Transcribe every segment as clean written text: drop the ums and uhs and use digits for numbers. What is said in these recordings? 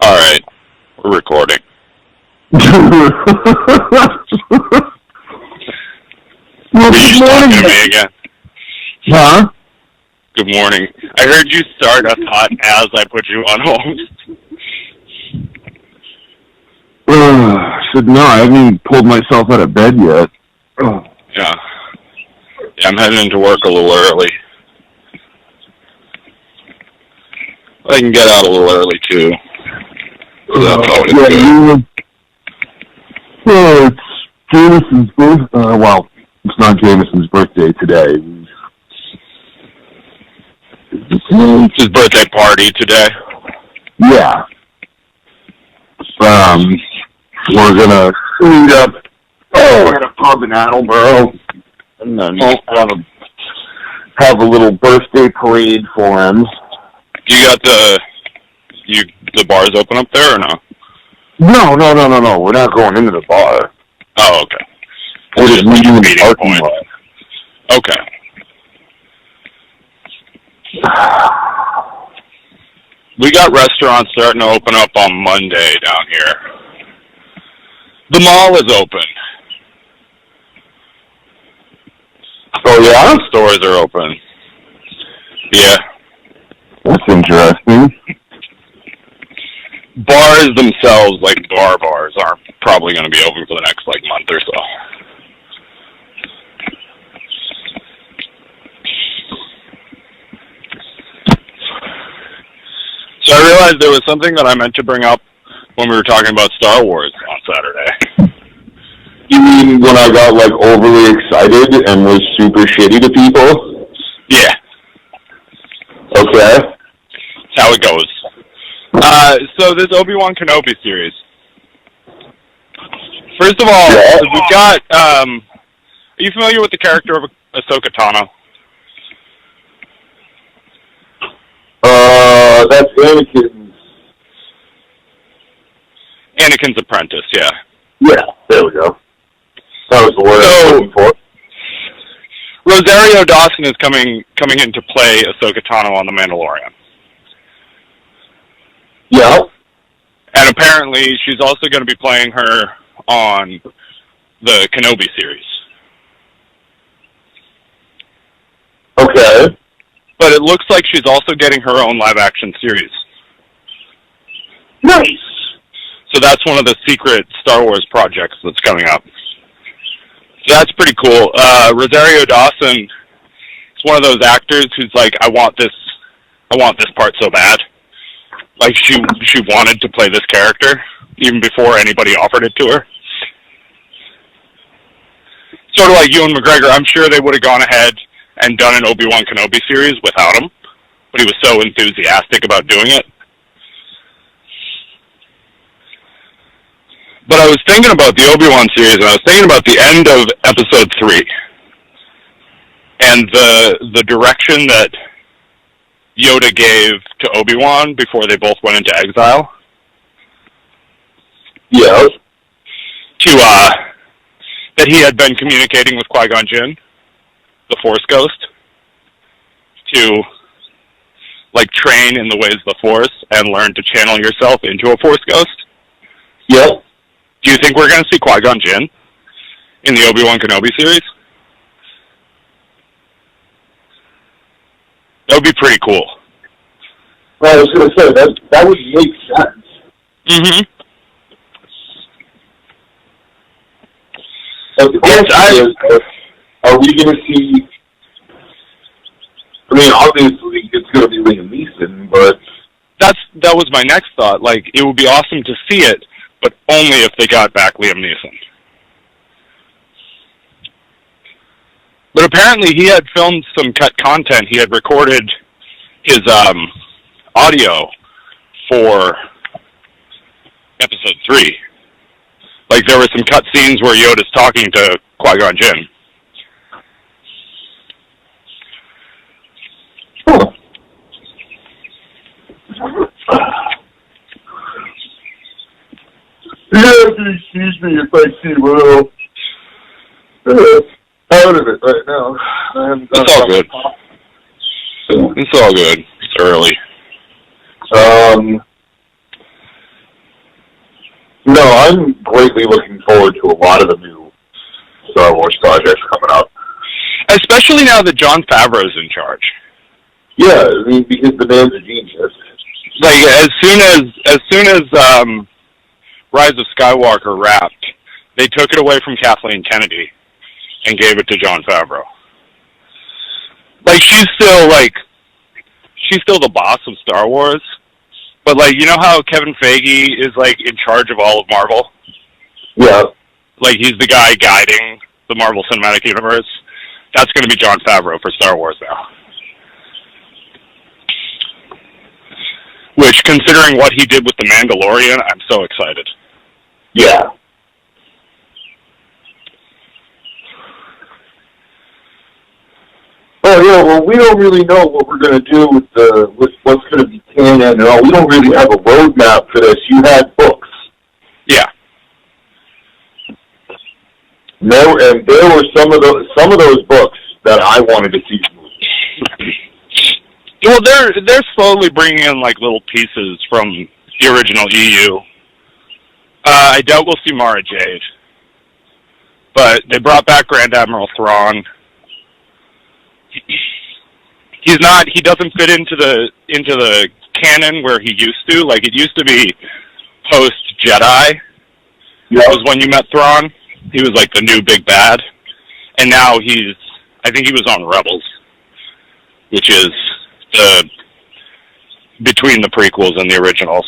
All right, we're recording. Well, Were you talking to me again? Huh? Good morning. I heard you start a thought as I put you on hold. I said, no, I haven't even pulled myself out of bed yet. Yeah, I'm heading into work a little early. I can get out a little early, too. So that's always good. Well, it's Jameson's birthday. Well, it's not Jameson's birthday today. It's his birthday party today. Yeah. We're gonna meet up at a pub in Attleboro, and then have a little birthday parade for him. You got the bars open up there or no? No. We're not going into the bar. Oh, okay. We're just meeting in the parking lot. Okay. We got restaurants starting to open up on Monday down here. The mall is open. Oh, yeah? Stores are open. Yeah. That's interesting. Bars themselves, like bars, aren't probably going to be open for the next, month or so. So I realized there was something that I meant to bring up when we were talking about Star Wars on Saturday. You mean when I got, overly excited and was super shitty to people? Yeah. Okay. That's how it goes. So this Obi-Wan Kenobi series. First of all, we've got, are you familiar with the character of Ahsoka Tano? That's Anakin's apprentice, yeah. Yeah, there we go. That was the word I was looking for. Rosario Dawson is coming in to play Ahsoka Tano on The Mandalorian. Yeah. And apparently she's also going to be playing her on the Kenobi series. Okay. But it looks like she's also getting her own live-action series. Nice. So that's one of the secret Star Wars projects that's coming up. So that's pretty cool. Rosario Dawson is one of those actors who's like, I want this part so bad. Like she wanted to play this character even before anybody offered it to her. Sort of like Ewan McGregor. I'm sure they would have gone ahead and done an Obi-Wan Kenobi series without him, but he was so enthusiastic about doing it. But I was thinking about the Obi-Wan series, and I was thinking about the end of Episode 3, and the direction that Yoda gave to Obi-Wan before they both went into exile. Yeah. That he had been communicating with Qui-Gon Jinn, the Force Ghost, to train in the ways of the Force and learn to channel yourself into a Force Ghost. Yep. Do you think we're going to see Qui-Gon Jinn in the Obi-Wan Kenobi series? That would be pretty cool. Well, I was going to say, that would make sense. Mm-hmm. But the question is, are we going to see... I mean, obviously, it's going to be Liam Neeson, but... That was my next thought. It would be awesome to see it, but only if they got back Liam Neeson. But apparently he had filmed some cut content. He had recorded his audio for Episode 3. There were some cut scenes where Yoda's talking to Qui-Gon Jinn. Huh. Excuse me if I see a little out of it right now. It's all good. It's all good. It's early. No, I'm greatly looking forward to a lot of the new Star Wars projects coming up. Especially now that Jon Favreau's in charge. Yeah, I mean, because the man's a genius. Like, as soon as Rise of Skywalker wrapped, they took it away from Kathleen Kennedy and gave it to Jon Favreau. Like, she's still the boss of Star Wars, but, like, you know how Kevin Feige is, like, in charge of all of Marvel? Yeah. Like, he's the guy guiding the Marvel Cinematic Universe. That's going to be Jon Favreau for Star Wars now. Which, considering what he did with The Mandalorian, I'm so excited. Yeah. Oh yeah, well we don't really know what we're going to do with what's going to be canon and all. We don't really have a roadmap for this. You had books. Yeah. No, and there were some of those books that I wanted to see. Well, they're slowly bringing in like little pieces from the original EU. I doubt we'll see Mara Jade, but they brought back Grand Admiral Thrawn. He doesn't fit into the canon where he used to. Like, it used to be post Jedi. That was when you met Thrawn. He was like the new big bad, and now I think he was on Rebels, which is between the prequels and the originals.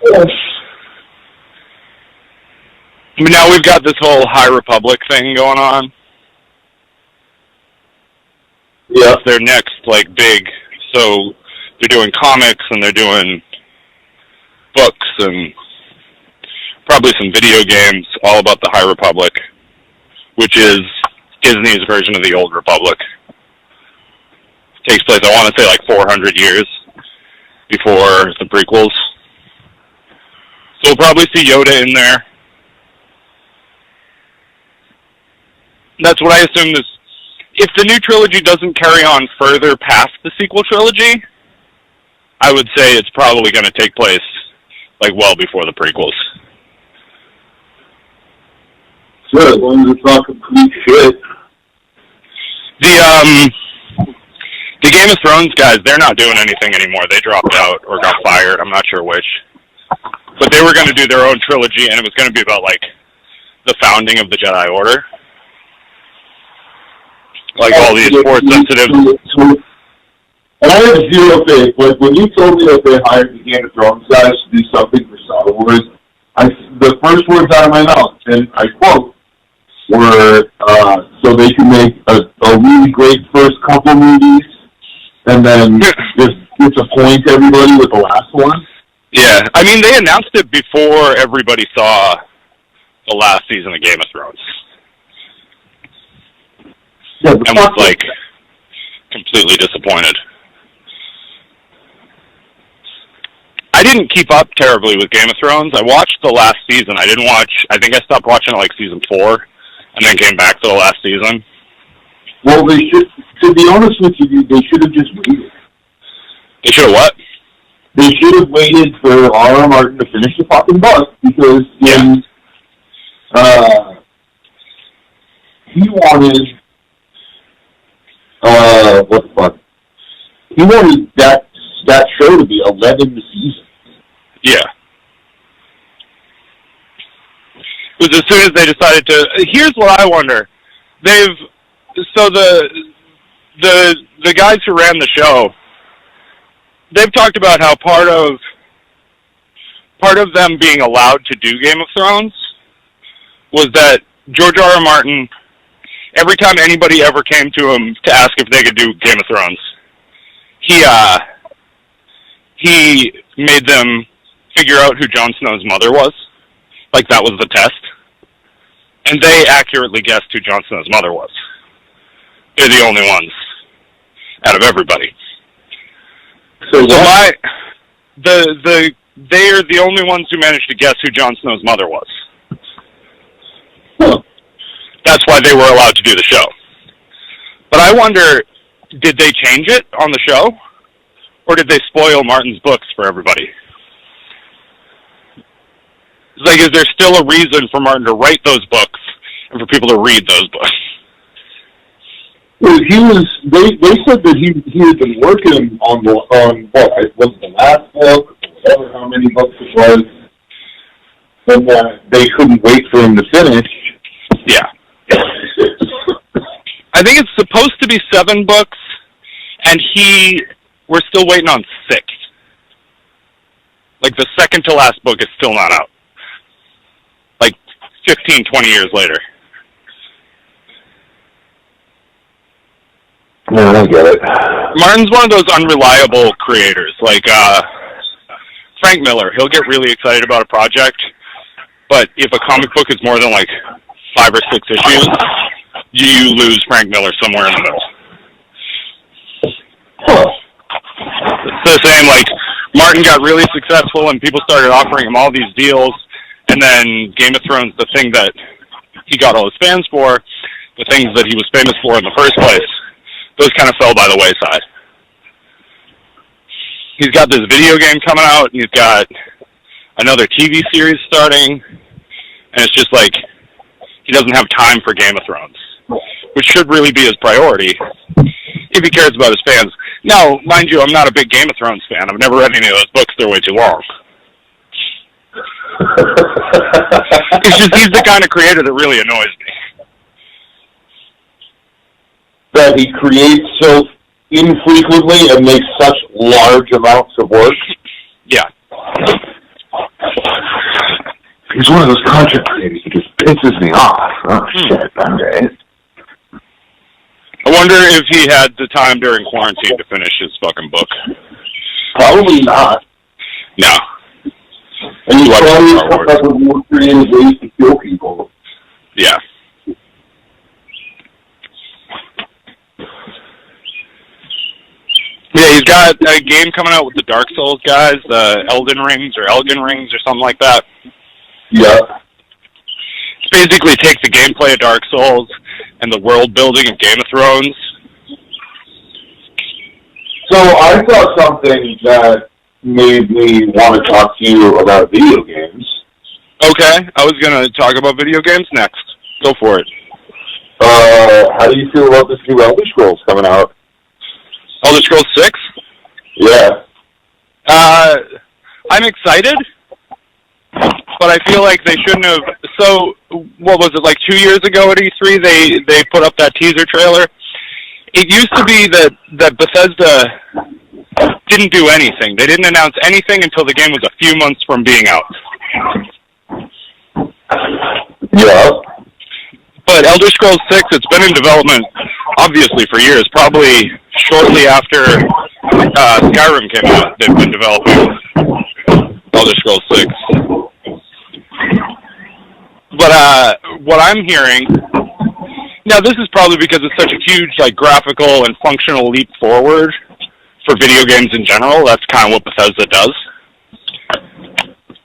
Yes. But now we've got this whole High Republic thing going on. Yeah. That's their next, like, big... So, they're doing comics, and they're doing books, and probably some video games all about the High Republic, which is Disney's version of the Old Republic. Takes place, I want to say, like, 400 years before the prequels. So we'll probably see Yoda in there. That's what I assume this... If the new trilogy doesn't carry on further past the sequel trilogy, I would say it's probably going to take place, like, well before the prequels. Sure, as long as it's not complete shit. The Game of Thrones guys, they're not doing anything anymore. They dropped out or got fired. I'm not sure which. But they were going to do their own trilogy, and it was going to be about, like, the founding of the Jedi Order. Like, all these Force-sensitive... And I have zero faith. Like, when you told me that they hired the Game of Thrones guys to do something for Star Wars, the first words out of my mouth, and I quote, were so they can make a really great first couple movies, and then just disappoint everybody with the last one. Yeah, I mean, they announced it before everybody saw the last season of Game of Thrones. Yeah, and was, like, completely disappointed. I didn't keep up terribly with Game of Thrones. I watched the last season. I think I stopped watching, like, season 4, and then came back to the last season. Well, they should, to be honest with you, they should have just waited. They should have what? They should have waited for R.R. Martin to finish the fucking book, because he wanted, what the fuck? He wanted that show to be 11 seasons. Yeah. It was as soon as they decided to... Here's what I wonder. So the guys who ran the show, they've talked about how part of them being allowed to do Game of Thrones was that George R.R. Martin, every time anybody ever came to him to ask if they could do Game of Thrones, he made them figure out who Jon Snow's mother was. Like, that was the test. And they accurately guessed who Jon Snow's mother was. They're the only ones out of everybody. So they're the only ones who managed to guess who Jon Snow's mother was. Huh. That's why they were allowed to do the show. But I wonder, did they change it on the show? Or did they spoil Martin's books for everybody? It's like, is there still a reason for Martin to write those books and for people to read those books? Well, they said that he had been working on what was the last book, whatever, how many books it was, and they couldn't wait for him to finish. Yeah. I think it's supposed to be 7 books, and we're still waiting on 6. Like, the second to last book is still not out. Like, 15, 20 years later. Yeah, I get it. Martin's one of those unreliable creators. Like, Frank Miller, he'll get really excited about a project, but if a comic book is more than, like, 5 or 6 issues, you lose Frank Miller somewhere in the middle. It's the same, like, Martin got really successful and people started offering him all these deals, and then Game of Thrones, the thing that he got all his fans for, the things that he was famous for in the first place, those kind of fell by the wayside. He's got this video game coming out, and he's got another TV series starting, and it's just like, he doesn't have time for Game of Thrones, which should really be his priority if he cares about his fans. Now, mind you, I'm not a big Game of Thrones fan. I've never read any of those books. They're way too long. It's just he's the kind of creator that really annoys me. That he creates so infrequently and makes such large amounts of work. Yeah. He's one of those content creators that just pisses me off. Oh, shit. Okay. I wonder if he had the time during quarantine to finish his fucking book. Probably not. No. And he's always come up with more creative ways to kill people. Yeah. Yeah, he's got a game coming out with the Dark Souls guys, the Elden Rings or something like that. Yeah. It's basically take the gameplay of Dark Souls and the world building of Game of Thrones. So I saw something that made me want to talk to you about video games. Okay, I was going to talk about video games next. Go for it. How do you feel about this new Elder Scrolls coming out? Elder Scrolls 6? Yeah. I'm excited, but I feel like they shouldn't have. So, what was it, like 2 years ago at E3, they put up that teaser trailer? It used to be that Bethesda didn't do anything. They didn't announce anything until the game was a few months from being out. Yeah. But Elder Scrolls 6, it's been in development, obviously, for years. Probably shortly after Skyrim came out, they've been developing Elder Scrolls 6. But what I'm hearing, now this is probably because it's such a huge, like, graphical and functional leap forward for video games in general. That's kind of what Bethesda does.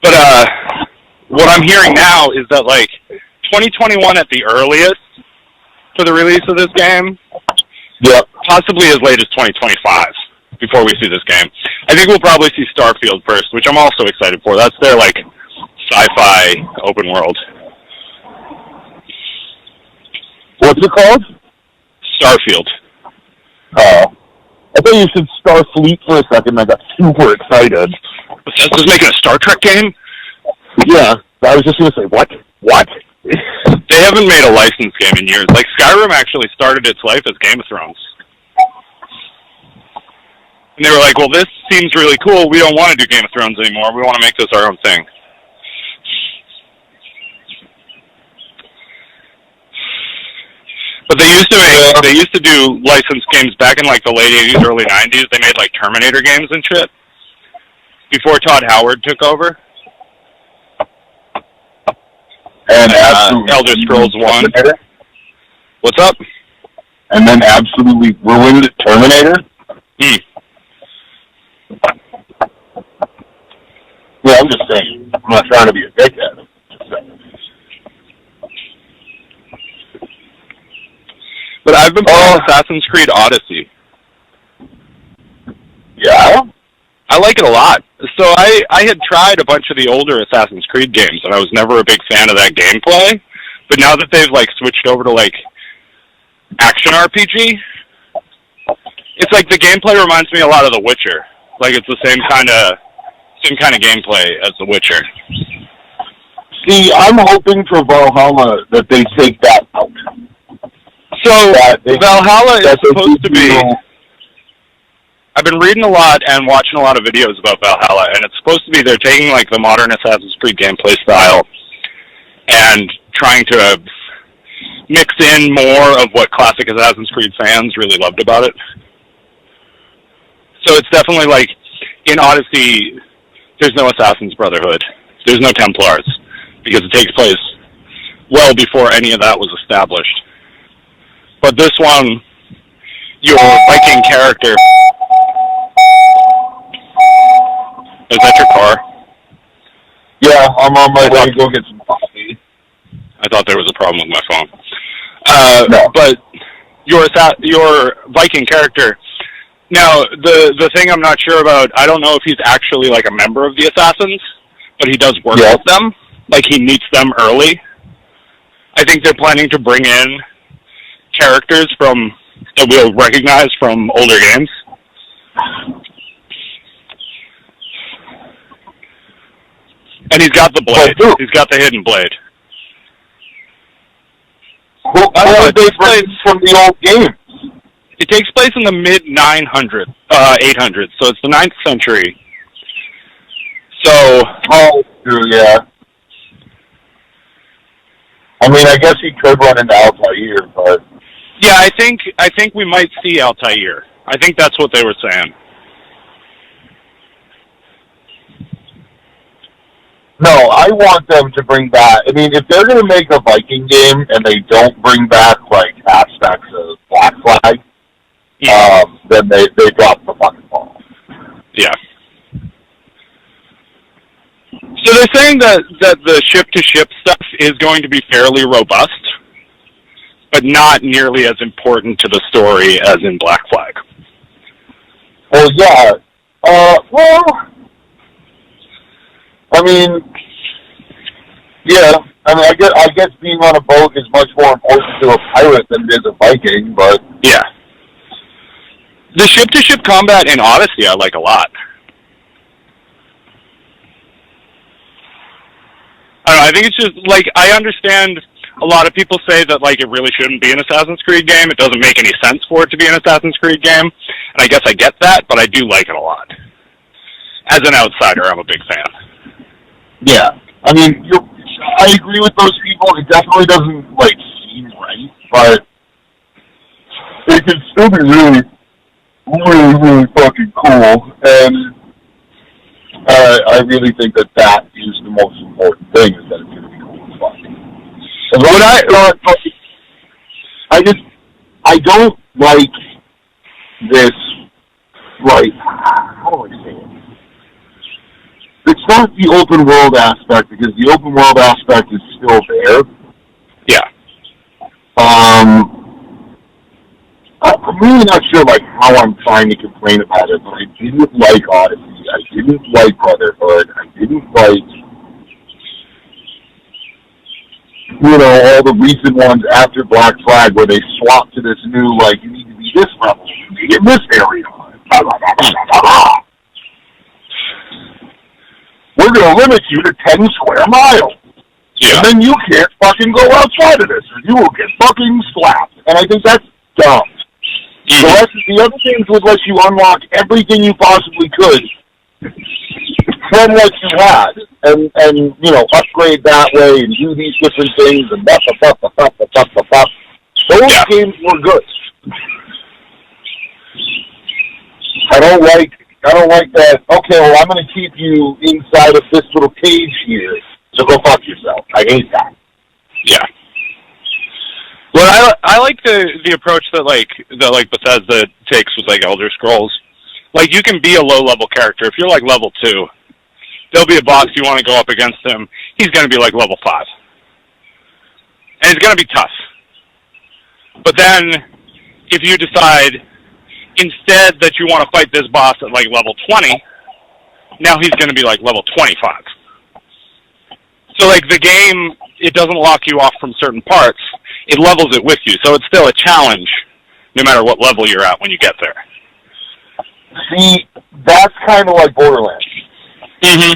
But what I'm hearing now is that, like, 2021 at the earliest for the release of this game. Yep. Possibly as late as 2025 before we see this game. I think we'll probably see Starfield first, which I'm also excited for. That's their, like, sci-fi open world. What's it called? Starfield. Oh. I thought you said Starfleet for a second, and I got super excited. Bethesda's making a Star Trek game? Yeah. I was just going to say, what? What? They haven't made a licensed game in years. Like, Skyrim actually started its life as Game of Thrones. And they were like, well, this seems really cool. We don't want to do Game of Thrones anymore. We want to make this our own thing. But they used to do licensed games back in, like, the late 80s, early 90s. They made, like, Terminator games and shit before Todd Howard took over. And Elder Scrolls 1. What's up? And then absolutely ruined Terminator? Yeah, I'm just saying. I'm not trying to be a dickhead. But I've been playing Assassin's Creed Odyssey. Yeah? I like it a lot. So I had tried a bunch of the older Assassin's Creed games, and I was never a big fan of that gameplay. But now that they've like switched over to like action RPG, it's like the gameplay reminds me a lot of The Witcher. Like it's the same kind of gameplay as The Witcher. See, I'm hoping for Valhalla that they take that out. So Valhalla is supposed to be. I've been reading a lot and watching a lot of videos about Valhalla, and it's supposed to be they're taking like the modern Assassin's Creed gameplay style and trying to mix in more of what classic Assassin's Creed fans really loved about it. So it's definitely like in Odyssey, there's no Assassin's Brotherhood, there's no Templars, because it takes place well before any of that was established. But this one, your Viking character. Is that your car? Yeah, I'm on my way to go get some coffee. I thought there was a problem with my phone. No. But your Viking character. Now, the thing I'm not sure about, I don't know if he's actually like a member of the Assassins, but he does work with them. Like he meets them early. I think they're planning to bring in characters that we'll recognize from older games. And he's got the blade. He's got the hidden blade. Who are they bringing from the old games? It takes place in the mid-800s, so it's the 9th century. So... Oh, yeah. I mean, I guess he could run into Altair, but... Yeah, I think we might see Altair. I think that's what they were saying. No, I want them to bring back... I mean, if they're going to make a Viking game and they don't bring back, like, aspects of Black Flag, then they drop the fucking ball. Yeah. So they're saying that the ship-to-ship stuff is going to be fairly robust, but not nearly as important to the story as in Black Flag. Well, yeah. I mean, yeah. I mean, I guess being on a boat is much more important to a pirate than it is a Viking, but... Yeah. The ship-to-ship combat in Odyssey I like a lot. I don't know, I think it's just, like, I understand a lot of people say that, like, it really shouldn't be an Assassin's Creed game. It doesn't make any sense for it to be an Assassin's Creed game. And I guess I get that, but I do like it a lot. As an outsider, I'm a big fan. Yeah. I mean, I agree with those people. It definitely doesn't, like, seem right, but it can still be really, really, really fucking cool. And I really think that is the most important thing, is that it's going to be cool as fuck. I don't like this, like, how do I say it? It's not the open world aspect, because the open world aspect is still there. Yeah. I'm really not sure, like, how I'm trying to complain about it, but I didn't like Odyssey. I didn't like Brotherhood. I didn't like, all the recent ones after Black Flag where they swapped to this new, like, you need to be this level, you need to be in this area. We're going to limit you to 10 square miles. Yeah. And then you can't fucking go outside of this, or you will get fucking slapped. And I think that's dumb. The other things would let you unlock everything you possibly could from what you had, and upgrade that way and do these different things and Those games were good. I don't like that. Okay, well, I'm going to keep you inside of this little cage here, so go fuck yourself. I hate that. Yeah. Well, I like the approach that Bethesda takes with like Elder Scrolls. Like, you can be a low level character. If you're like level 2, there'll be a boss you want to go up against him. He's going to be like level 5, and it's going to be tough. But then, if you decide instead that you want to fight this boss at like level 20, now he's going to be like level 25. So like the game, it doesn't lock you off from certain parts. It levels it with you. So it's still a challenge no matter what level you're at when you get there. See, that's kind of like Borderlands. Mm-hmm.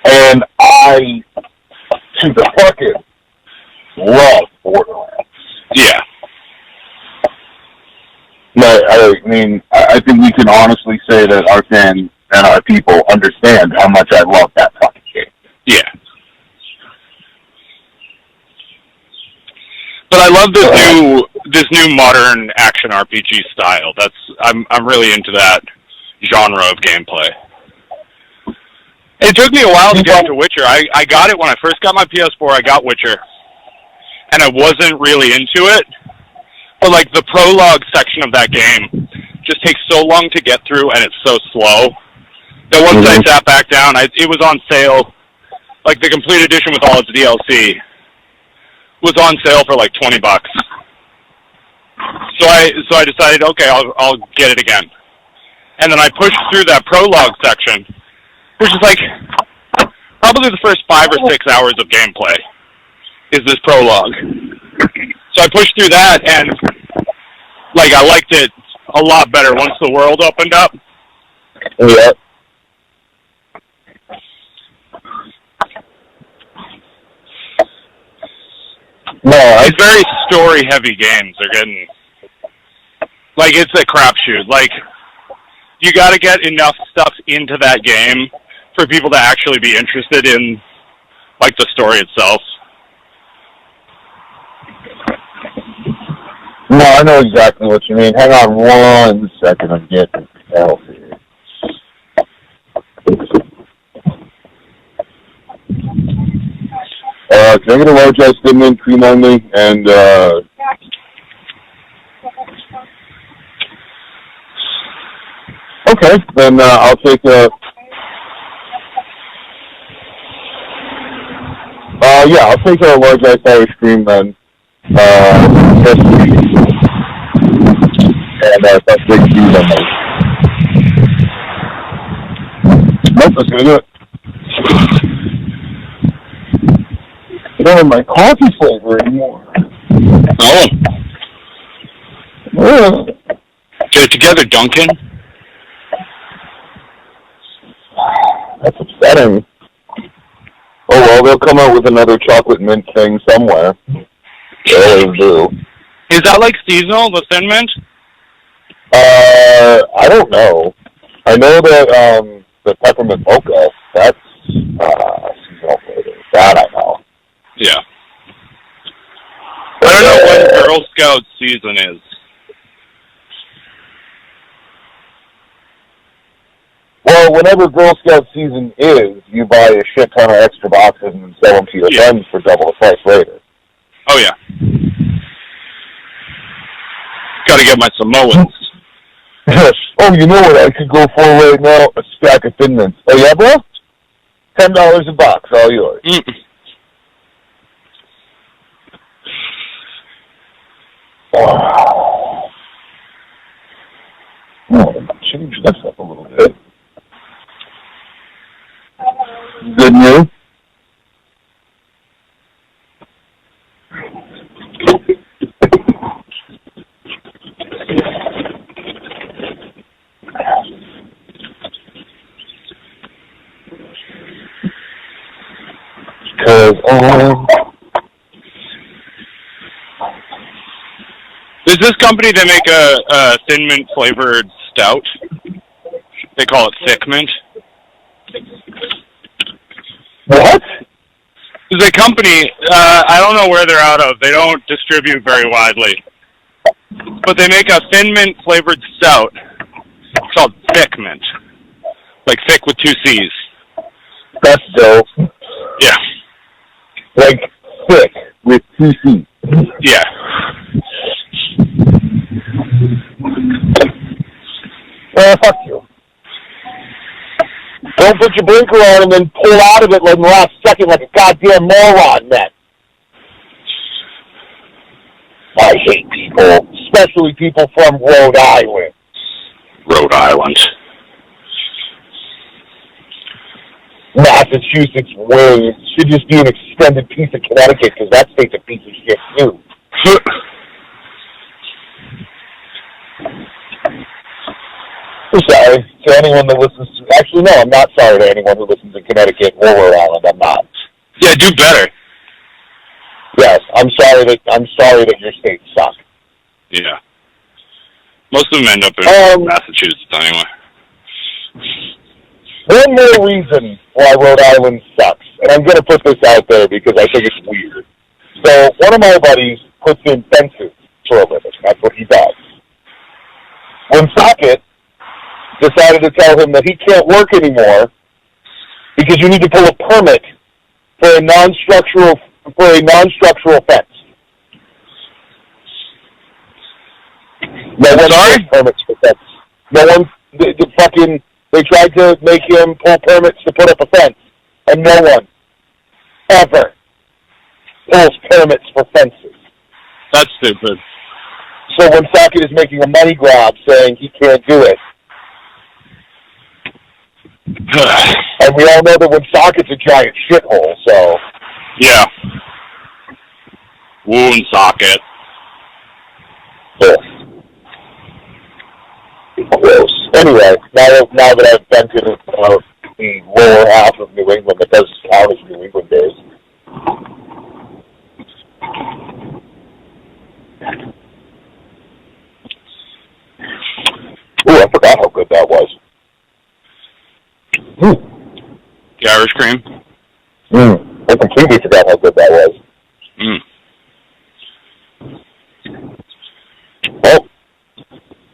And I, to the fucking, love Borderlands. Yeah. No, I mean, I think we can honestly say that our fans and our people understand how much I love that fucking game. Yeah. But I love this new modern action RPG style. I'm really into that genre of gameplay. It took me a while to get into Witcher. I got it when I first got my PS4. I got Witcher, and I wasn't really into it. But like the prologue section of that game just takes so long to get through, and it's so slow that once I sat back down, it was on sale. Like the complete edition with all its DLC was on sale for like $20. So I decided, okay, I'll get it again. And then I pushed through that prologue section, which is like probably the first 5 or 6 hours of gameplay is this prologue. So I pushed through that, and like I liked it a lot better once the world opened up. Yeah. No, These very story-heavy games are getting like it's a crapshoot. Like you got to get enough stuff into that game for people to actually be interested in like the story itself. No, I know exactly what you mean. Hang on 1 second, I'm getting help here. Can I get a large ice thin mint, cream only, and okay, then I'll take a I'll take a large ice Irish cream then. And that's big cheese on those. Nope, that's gonna do it. I don't have my coffee flavor anymore. Oh. Get it together, Duncan. That's upsetting. Oh well, they'll come out with another chocolate mint thing somewhere. They always do. Is that like seasonal, the Thin Mint? I don't know. I know that the peppermint mocha, that's seasonal flavor. That I know. Yeah. I don't know when Girl Scout season is. Well, whenever Girl Scout season is, you buy a shit ton of extra boxes and sell them to your friends for double the price later. Oh, yeah. Gotta get my Samoans. Oh, you know what I could go for right now? A stack of Thin Mints. Oh, yeah, bro? $10 a box, all yours. Oh, change this up a little bit. Good news. There's this company that make a Thin Mint flavored stout. They call it Thick Mint. What? There's a company, I don't know where they're out of. They don't distribute very widely. But they make a Thin Mint flavored stout. It's called Thick Mint. Like thick with 2 C's. That's dope. Yeah. Like thick with 2 C's. Yeah. Fuck you. Don't put your blinker on and then pull out of it like in the last second like a goddamn moron, then. I hate people, especially people from Rhode Island. Rhode Island. Massachusetts wing should just be an extended piece of Connecticut because that state's a piece of shit too. I'm sorry to anyone that listens to... Actually, no, I'm not sorry to anyone who listens in Connecticut or Rhode Island. I'm not. Yeah, do better. Yes, I'm sorry that your state sucks. Yeah. Most of them end up in Massachusetts anyway. One more reason why Rhode Island sucks, and I'm going to put this out there because I think it's weird. So, one of my buddies puts in fences for a living. That's what he does. Woonsocket decided to tell him that he can't work anymore because you need to pull a permit for a non-structural fence. No one pulls permits for fence. No one, they tried to make him pull permits to put up a fence, and no one ever pulls permits for fences. That's stupid. So Woonsocket is making a money grab saying he can't do it. And we all know that Woonsocket's a giant shithole, so... Yeah. Woonsocket. Yes. Gross. Anyway, now that I've been to the lower half of New England that doesn't count as New England days. Ooh, I forgot how good that was. The Irish cream? I completely forgot how good that was. Well,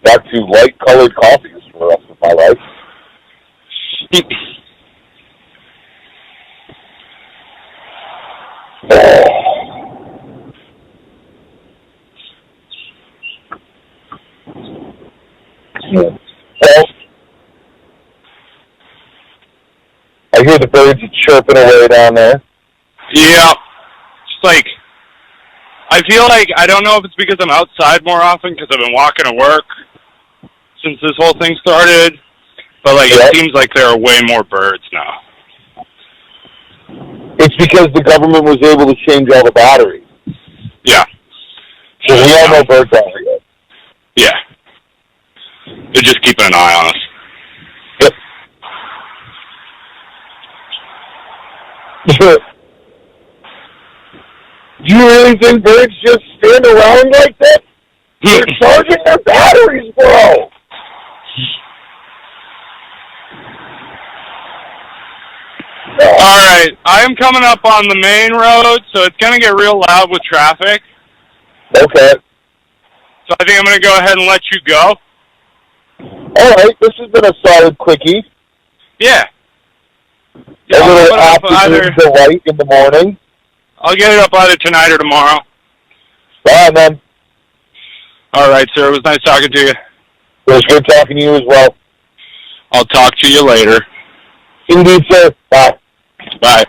back to light-colored coffees for the rest of my life. Well, I hear the birds chirping away down there. Yeah. It's like, I feel like, I don't know if it's because I'm outside more often, because I've been walking to work since this whole thing started, but like, It seems like there are way more birds now. It's because the government was able to change all the batteries. Yeah. So we all know birds out here. Yeah. They're just keeping an eye on us. Yep. Do you really think birds just stand around like that? They're charging their batteries, bro! Alright, I'm coming up on the main road, so it's going to get real loud with traffic. Okay. So I think I'm going to go ahead and let you go. Alright, this has been a solid quickie. Yeah. A little afternoon delight in the morning. I'll get it up either tonight or tomorrow. Bye, man. Alright, sir. It was nice talking to you. It was good talking to you as well. I'll talk to you later. Indeed, sir. Bye. Bye.